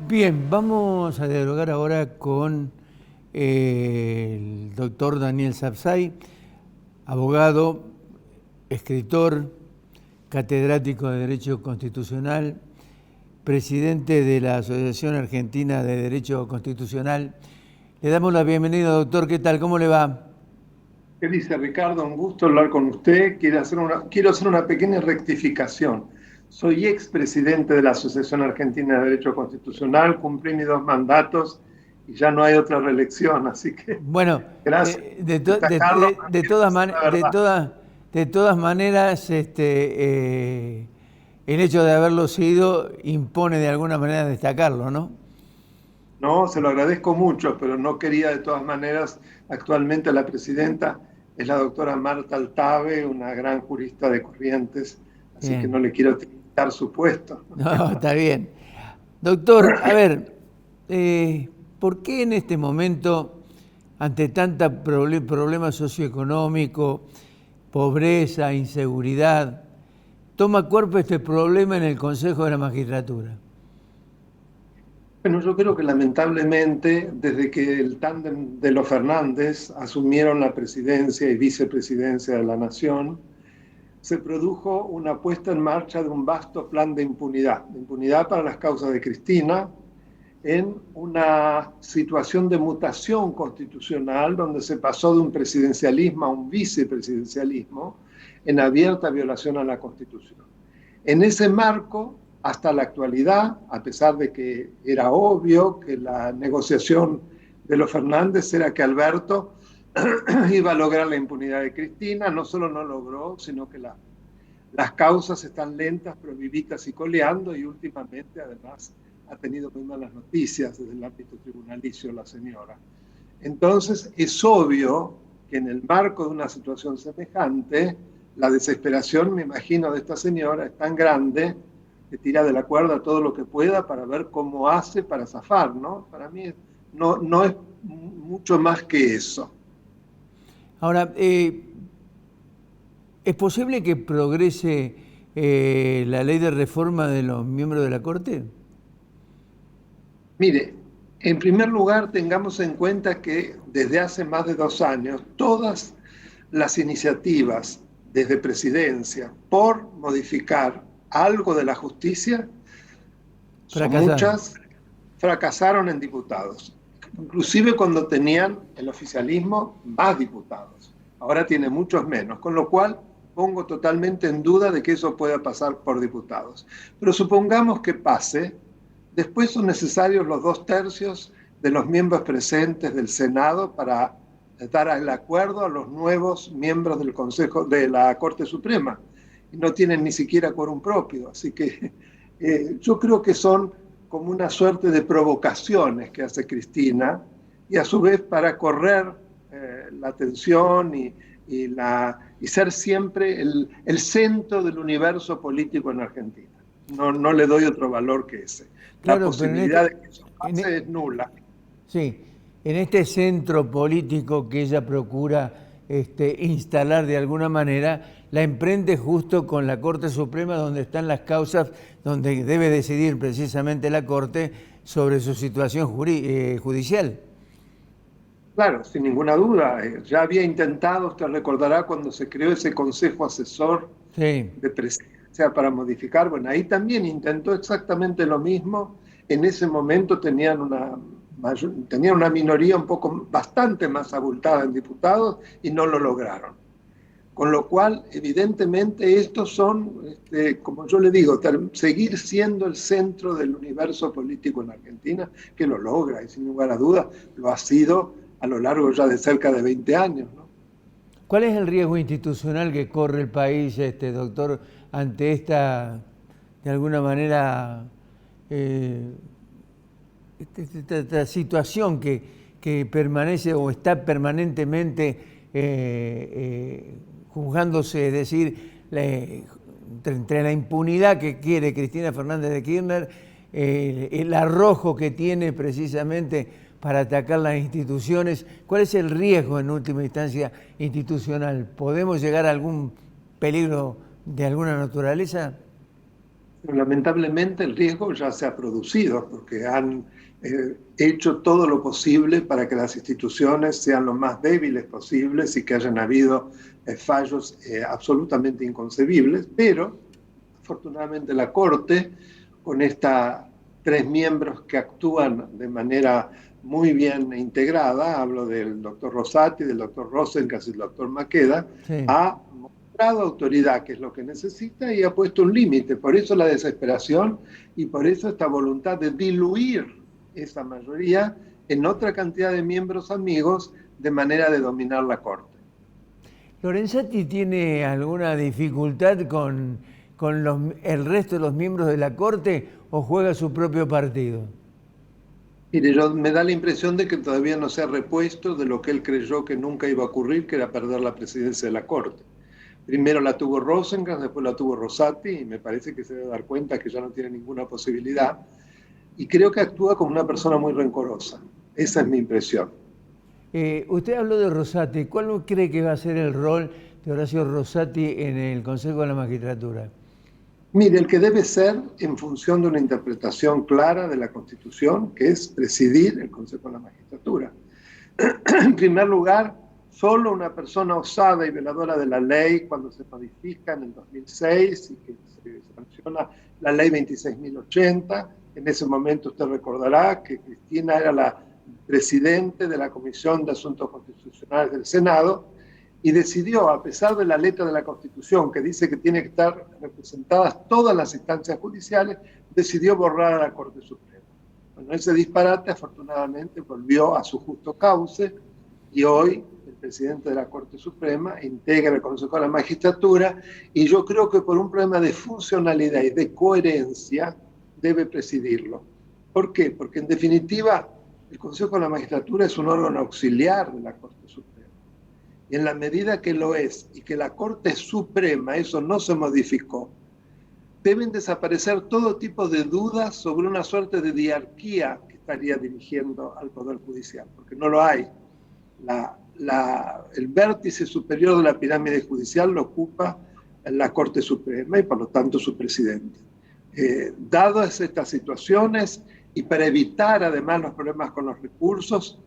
Bien, vamos a dialogar ahora con el doctor Daniel Sapsay, abogado, escritor, catedrático de Derecho Constitucional, presidente de la Asociación Argentina de Derecho Constitucional. Le damos la bienvenida, doctor. ¿Qué tal? ¿Cómo le va? ¿Qué dice Ricardo? Un gusto hablar con usted. Quiero hacer una pequeña rectificación. Soy expresidente de la Asociación Argentina de Derecho Constitucional, cumplí mis 2 mandatos y ya no hay otra reelección, así que Bueno, gracias por destacarlo, pero de quiero todas, decir la verdad. de todas maneras, el hecho de haberlo sido impone de alguna manera destacarlo, ¿no? No, se lo agradezco mucho, pero no quería de todas maneras. Actualmente la presidenta es la doctora Marta Altave, una gran jurista de Corrientes, así que no Bien, le quiero quitar su puesto. no, está bien. Doctor, a ver, ¿por qué en este momento, ante tanta problema socioeconómico, pobreza, inseguridad, toma cuerpo este problema en el Consejo de la Magistratura? Bueno, yo creo que lamentablemente, desde que el tándem de los Fernández asumieron la presidencia y vicepresidencia de la Nación, se produjo una puesta en marcha de un vasto plan de impunidad para las causas de Cristina, en una situación de mutación constitucional donde se pasó de un presidencialismo a un vicepresidencialismo en abierta violación a la Constitución. En ese marco, hasta la actualidad, a pesar de que era obvio que la negociación de los Fernández era que Alberto iba a lograr la impunidad de Cristina, no solo no logró, sino que las causas están lentas, pero vivitas y coleando, y últimamente además ha tenido muy malas noticias desde el ámbito tribunalicio la señora. Entonces es obvio que en el marco de una situación semejante, la desesperación, me imagino, de esta señora es tan grande que tira de la cuerda todo lo que pueda para ver cómo hace para zafar, ¿no? Para mí no es mucho más que eso. Ahora, ¿es posible que progrese la ley de reforma de los miembros de la Corte? Mire, en primer lugar, tengamos en cuenta que desde hace más de 2 años, todas las iniciativas desde presidencia por modificar algo de la justicia, son Fracasaron. muchas, fracasaron en diputados, inclusive cuando tenían el oficialismo más diputados. Ahora tiene muchos menos, con lo cual pongo totalmente en duda de que eso pueda pasar por diputados. Pero supongamos que pase. Después son necesarios los 2/3 de los miembros presentes del Senado para dar el acuerdo a los nuevos miembros del Consejo de la Corte Suprema. Y no tienen ni siquiera quórum propio. Así que yo creo que son como una suerte de provocaciones que hace Cristina, y a su vez para correr la atención y ser siempre el centro del universo político en Argentina. No le doy otro valor que ese. La Claro, pero posibilidad de que eso en pase es nula. sí, en este centro político que ella procura instalar de alguna manera, la emprende justo con la Corte Suprema, donde están las causas, donde debe decidir precisamente la Corte sobre su situación judicial. Claro, sin ninguna duda. Ya había intentado, usted recordará, cuando se creó ese Consejo Asesor Sí, de Presidencia para modificar. Bueno, ahí también intentó exactamente lo mismo. En ese momento tenían una minoría bastante más abultada en diputados y no lo lograron. Con lo cual, evidentemente, estos son, como yo le digo, seguir siendo el centro del universo político en Argentina, que lo logra, y sin lugar a dudas lo ha sido a lo largo ya de cerca de 20 años, ¿no? ¿cuál es el riesgo institucional que corre el país, doctor, ante esta, de alguna manera, eh, esta situación que permanece o está permanentemente juzgándose, es decir, entre la impunidad que quiere Cristina Fernández de Kirchner, el arrojo que tiene precisamente para atacar las instituciones? ¿Cuál es el riesgo en última instancia institucional? ¿Podemos llegar a algún peligro de alguna naturaleza? Lamentablemente el riesgo ya se ha producido porque han hecho todo lo posible para que las instituciones sean lo más débiles posibles y que hayan habido fallos absolutamente inconcebibles, pero afortunadamente la Corte, con estas 3 miembros que actúan de manera muy bien integrada, hablo del doctor Rosati, del doctor Rosenkranz y del doctor Maqueda, Sí. ha mostrado autoridad, que es lo que necesita, y ha puesto un límite. Por eso la desesperación y por eso esta voluntad de diluir esa mayoría en otra cantidad de miembros amigos de manera de dominar la Corte. ¿Lorenzetti tiene alguna dificultad con el resto de los miembros de la Corte o juega su propio partido? Mire, me da la impresión de que todavía no se ha repuesto de lo que él creyó que nunca iba a ocurrir, que era perder la presidencia de la Corte. Primero la tuvo Rosenkranz, después la tuvo Rosati, y me parece que se debe dar cuenta que ya no tiene ninguna posibilidad. Y creo que actúa como una persona muy rencorosa. Esa es mi impresión. Usted habló de Rosati. ¿Cuál cree que va a ser el rol de Horacio Rosati en el Consejo de la Magistratura? Mire, el que debe ser en función de una interpretación clara de la Constitución, que es presidir el Consejo de la Magistratura. En primer lugar, solo una persona osada y veladora de la ley, cuando se modifica en el 2006 y que se sanciona la ley 26.080, en ese momento usted recordará que Cristina era la presidente de la Comisión de Asuntos Constitucionales del Senado, y decidió, a pesar de la letra de la Constitución, que dice que tiene que estar representadas todas las instancias judiciales, decidió borrar a la Corte Suprema. Bueno, ese disparate afortunadamente volvió a su justo cauce, y hoy el presidente de la Corte Suprema integra el Consejo de la Magistratura, y yo creo que por un problema de funcionalidad y de coherencia debe presidirlo. ¿Por qué? Porque en definitiva el Consejo de la Magistratura es un órgano auxiliar de la Corte Suprema. Y en la medida que lo es y que la Corte Suprema, eso no se modificó, deben desaparecer todo tipo de dudas sobre una suerte de diarquía que estaría dirigiendo al Poder Judicial, porque no lo hay. El vértice superior de la pirámide judicial lo ocupa la Corte Suprema y por lo tanto su presidente. Dadas estas situaciones y para evitar además los problemas con los recursos,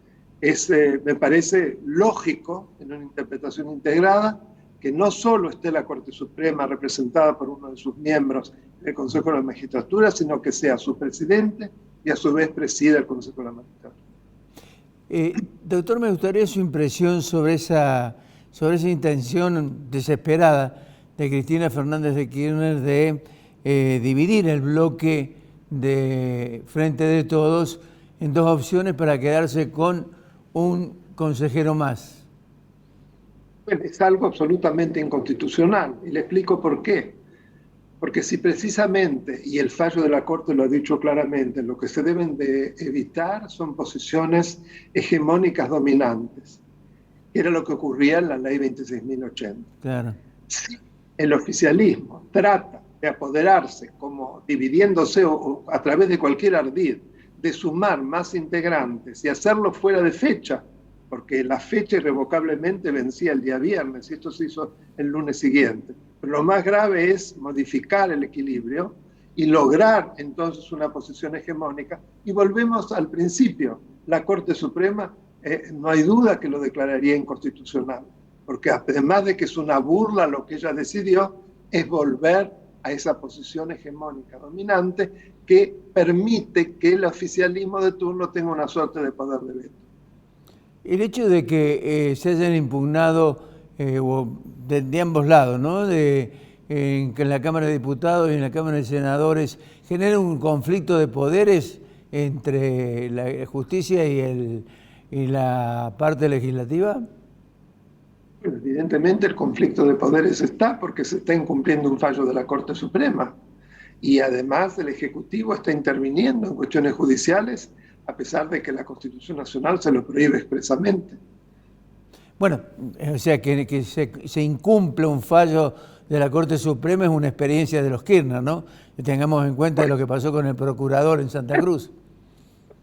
me parece lógico, en una interpretación integrada, que no solo esté la Corte Suprema representada por uno de sus miembros en el Consejo de la Magistratura, sino que sea su presidente y a su vez presida el Consejo de la Magistratura. Doctor, me gustaría su impresión sobre esa intención desesperada de Cristina Fernández de Kirchner de dividir el bloque de Frente de Todos en dos opciones para quedarse con un consejero más. Bueno, es algo absolutamente inconstitucional, y le explico por qué. Porque si precisamente, y el fallo de la Corte lo ha dicho claramente, lo que se deben de evitar son posiciones hegemónicas dominantes, que era lo que ocurría en la ley 26.080. Claro. Si el oficialismo trata de apoderarse, como dividiéndose o a través de cualquier ardid, de sumar más integrantes y hacerlo fuera de fecha, porque la fecha irrevocablemente vencía el día viernes y esto se hizo el lunes siguiente. Pero lo más grave es modificar el equilibrio y lograr entonces una posición hegemónica. Y volvemos al principio, la Corte Suprema no hay duda que lo declararía inconstitucional, porque además de que es una burla lo que ella decidió, es volver a esa posición hegemónica dominante que permite que el oficialismo de turno tenga una suerte de poder de veto. El hecho de que se hayan impugnado de ambos lados, ¿no? En la Cámara de Diputados y en la Cámara de Senadores, genera un conflicto de poderes entre la justicia y la parte legislativa. Bueno, evidentemente el conflicto de poderes está porque se está incumpliendo un fallo de la Corte Suprema y además el Ejecutivo está interviniendo en cuestiones judiciales a pesar de que la Constitución Nacional se lo prohíbe expresamente. Bueno, o sea, que se incumple un fallo de la Corte Suprema es una experiencia de los Kirchner, ¿no? Que tengamos en cuenta lo que pasó con el procurador en Santa Cruz.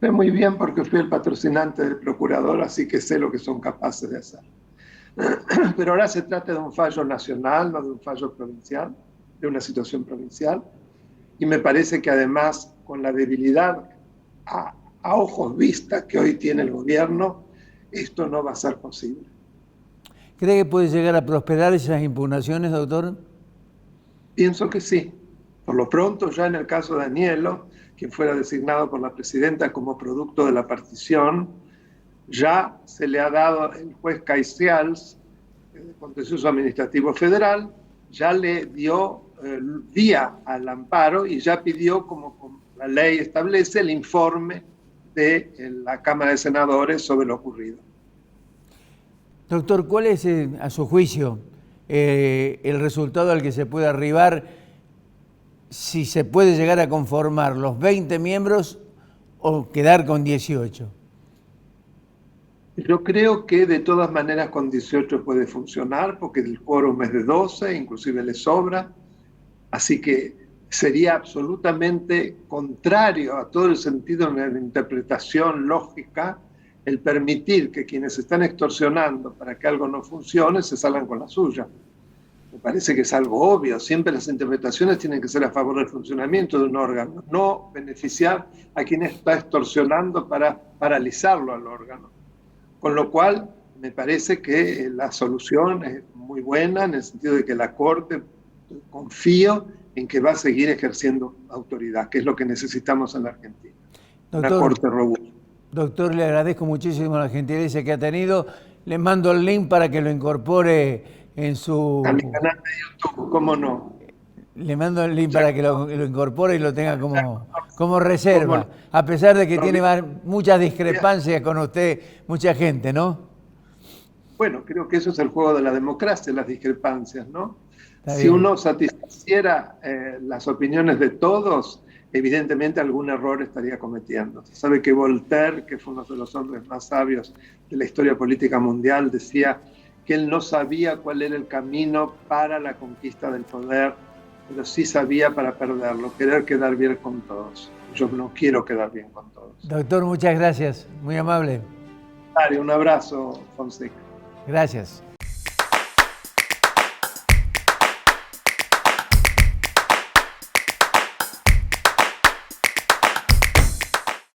Sé muy bien porque fui el patrocinante del procurador, así que sé lo que son capaces de hacer. Pero ahora se trata de un fallo nacional, no de un fallo provincial, de una situación provincial. y me parece que además con la debilidad a ojos vistas que hoy tiene el gobierno, esto no va a ser posible. ¿Cree que puede llegar a prosperar esas impugnaciones, doctor? Pienso que sí. Por lo pronto, ya en el caso de Anielo, quien fuera designado por la presidenta como producto de la partición, ya se le ha dado el juez Caicials, el Contencioso Administrativo Federal, ya le dio vía al amparo y ya pidió, como la ley establece, el informe de la Cámara de Senadores sobre lo ocurrido. Doctor, ¿cuál es, a su juicio, el resultado al que se puede arribar, si se puede llegar a conformar los 20 miembros o quedar con 18? Yo creo que de todas maneras con 18 puede funcionar, porque el quórum es de 12, inclusive le sobra, así que sería absolutamente contrario a todo el sentido de la interpretación lógica el permitir que quienes están extorsionando para que algo no funcione se salgan con la suya. Me parece que es algo obvio. Siempre las interpretaciones tienen que ser a favor del funcionamiento de un órgano, no beneficiar a quien está extorsionando para paralizarlo al órgano. Con lo cual, me parece que la solución es muy buena en el sentido de que la Corte, confío en que va a seguir ejerciendo autoridad, que es lo que necesitamos en la Argentina. Doctor, una Corte robusta. Doctor, le agradezco muchísimo la gentileza que ha tenido. Le mando el link para que lo incorpore en su... A mi canal de YouTube, ¿cómo no? Le mando el link para que lo incorpore y lo tenga como reserva, a pesar de que tiene muchas discrepancias con usted, mucha gente, ¿no? Bueno, creo que eso es el juego de la democracia, las discrepancias, ¿no? Está si bien. uno satisfaciera las opiniones de todos, evidentemente algún error estaría cometiendo. Se sabe que Voltaire, que fue uno de los hombres más sabios de la historia política mundial, decía que él no sabía cuál era el camino para la conquista del poder, pero sí sabía para perderlo, querer quedar bien con todos. Yo no quiero quedar bien con todos. Doctor, muchas gracias, muy amable. Un abrazo, Fonseca. Gracias.